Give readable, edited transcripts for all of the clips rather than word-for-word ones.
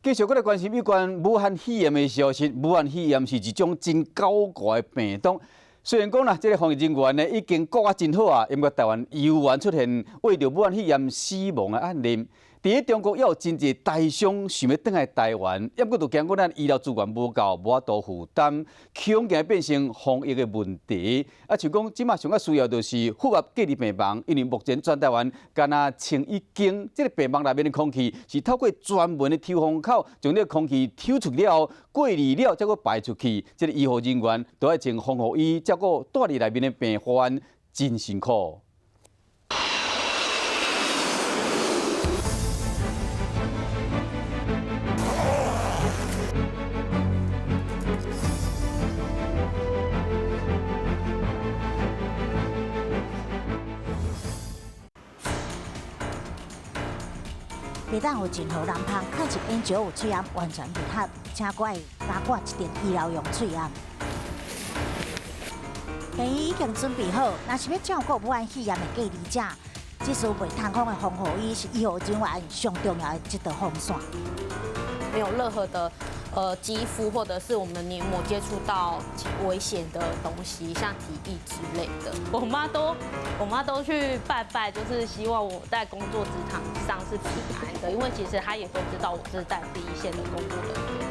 继续来关心有关武汉肺炎的消息。武汉肺炎是一种真高怪的病毒。虽然讲啦，这个防疫人员呢已经顾啊真好啊，因为台湾又原出现为着武汉肺炎死亡的案例。伫中国也有真侪台商想要转来台湾，也过就惊讲咱医疗资源无够，无法度负担，恐惊变成防疫的问题。啊，像讲即马上较需要就是符合隔离病房，因为目前全台湾敢若1,1间，这个病房内面的空气是透过专门的抽风口，将这个空气抽出了后，过滤了，再个排出去。这个医护人员都要穿防护衣，照顾住伫内面的病患，真辛苦。袂当有任何人芳看一边就有喙炎完全不合，请我加挂一定医疗用喙炎。病医已经准备好，若是要照顾武汉肺炎的隔离者，这需袂通风的防护衣是医护人员上重要的一道防线。没有任何的肌肤或者是我们的黏膜接触到危险的东西，像体液之类的。我妈都去拜拜，就是希望我在工作职场上是平安的，因为其实她也都知道我是在第一线的工作人员。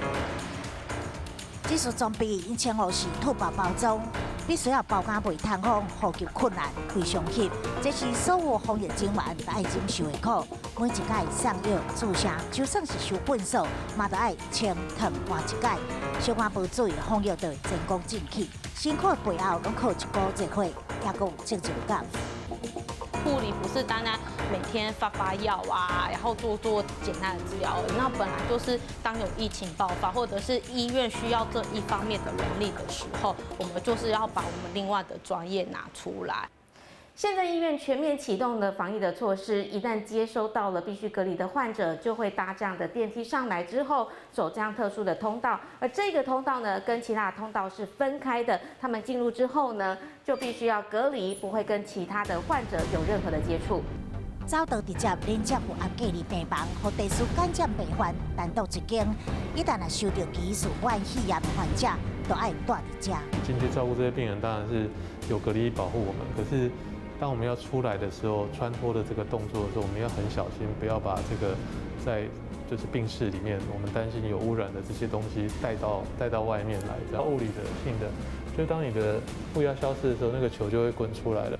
这些装备因前后是兔包包装，必须要包干袂通风，呼吸困难，非常吸。这是所有防疫人员爱忍受的苦。每一届上药注射，就算是收本数，嘛都爱清烫换一届。小可无注意，防疫就会前功尽弃。辛苦的背后，拢靠一股热血，也有成就感。护理不是单单每天发药啊，然后做简单的治疗而已。那本来就是当有疫情爆发，或者是医院需要这一方面的人力的时候，我们就是要把我们另外的专业拿出来。现在医院全面启动了防疫的措施，一旦接收到了必须隔离的患者，就会搭这样的电梯上来之后，走这样特殊的通道，而这个通道呢，跟其他的通道是分开的。他们进入之后呢，就必须要隔离，不会跟其他的患者有任何的接触。走到直接连接负压隔离病房和特殊感染病患单独一间，一旦啊收到疑似武汉肺炎患者，都爱住伫这。进去照顾这些病人，当然是有隔离保护我们，可是当我们要出来的时候，穿脱的这个动作的时候，我们要很小心，不要把这个在就是病室里面我们担心有污染的这些东西带到外面来。然后物理的性的，就当你的负压消失的时候，那个球就会滚出来了。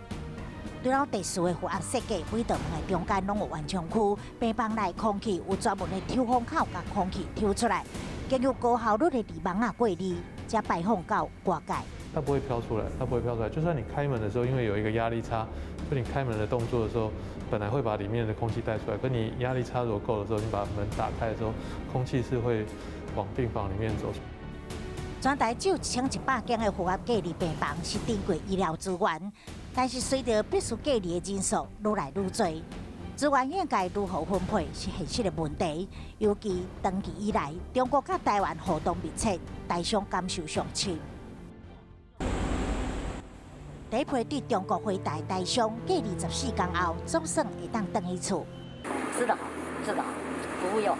除了特殊的负压设计，每道门的中间拢有缓冲区，病房内空气有专门的抽风口，把空气抽出来，经由高效率的离网啊过滤，再排放到外界。它不会飘出来，它不会飘出来。就算你开门的时候，因为有一个压力差，就你开门的动作的时候，本来会把里面的空气带出来，可你压力差如果够的时候，你把门打开的时候，空气是会往病房里面走。全台只有1100间的负压隔离病房是珍贵医疗资源，但是随着必须隔离的人数愈来愈多，资源应该如何分配是现实的问题。尤其长期以来，中国甲台湾互动密切，台商感受上深。第一批对中国回台台商，隔离14天后，总算会当回去厝。吃得好，服务又好。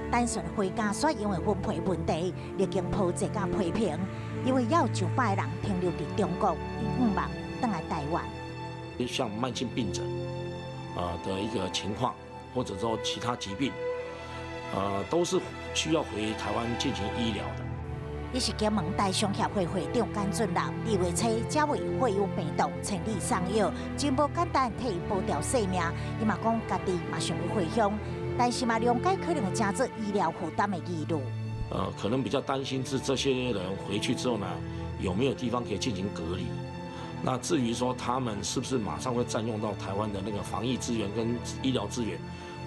单纯回家却因为分配问题，历经波折甲批评，因为要上百人停留伫中国，伊毋望回来台湾。像慢性病症的一个情况，或者说其他疾病，都是需要回台湾进行医疗的。伊是金门台商协会会长简俊南，2月初才为会有病毒千里送药，真无简单替伊保掉性命。伊嘛讲家己嘛想要回乡，但是嘛谅解可能会加重医疗负担的疑虑。可能比较担心是这些人回去之后呢，有没有地方可以进行隔离？那至于说他们是不是马上会占用到台湾的那个防疫资源跟医疗资源，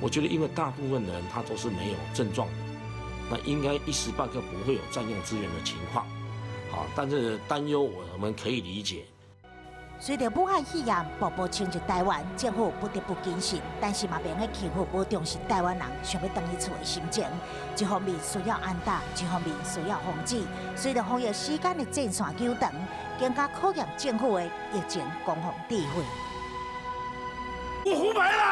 我觉得因为大部分的人他都是没有症状的。那应该一时半刻不会有占用资源的情况，但是担忧我们可以理解。随着武汉肺炎步步侵入台湾，政府不得不谨慎，但是嘛免去欺负无重视台湾人想要回去厝的心情。一方面需要安打，一方面需要防治。随着防疫时间的战线久长，更加考验政府的疫情攻防智慧。不胡来了！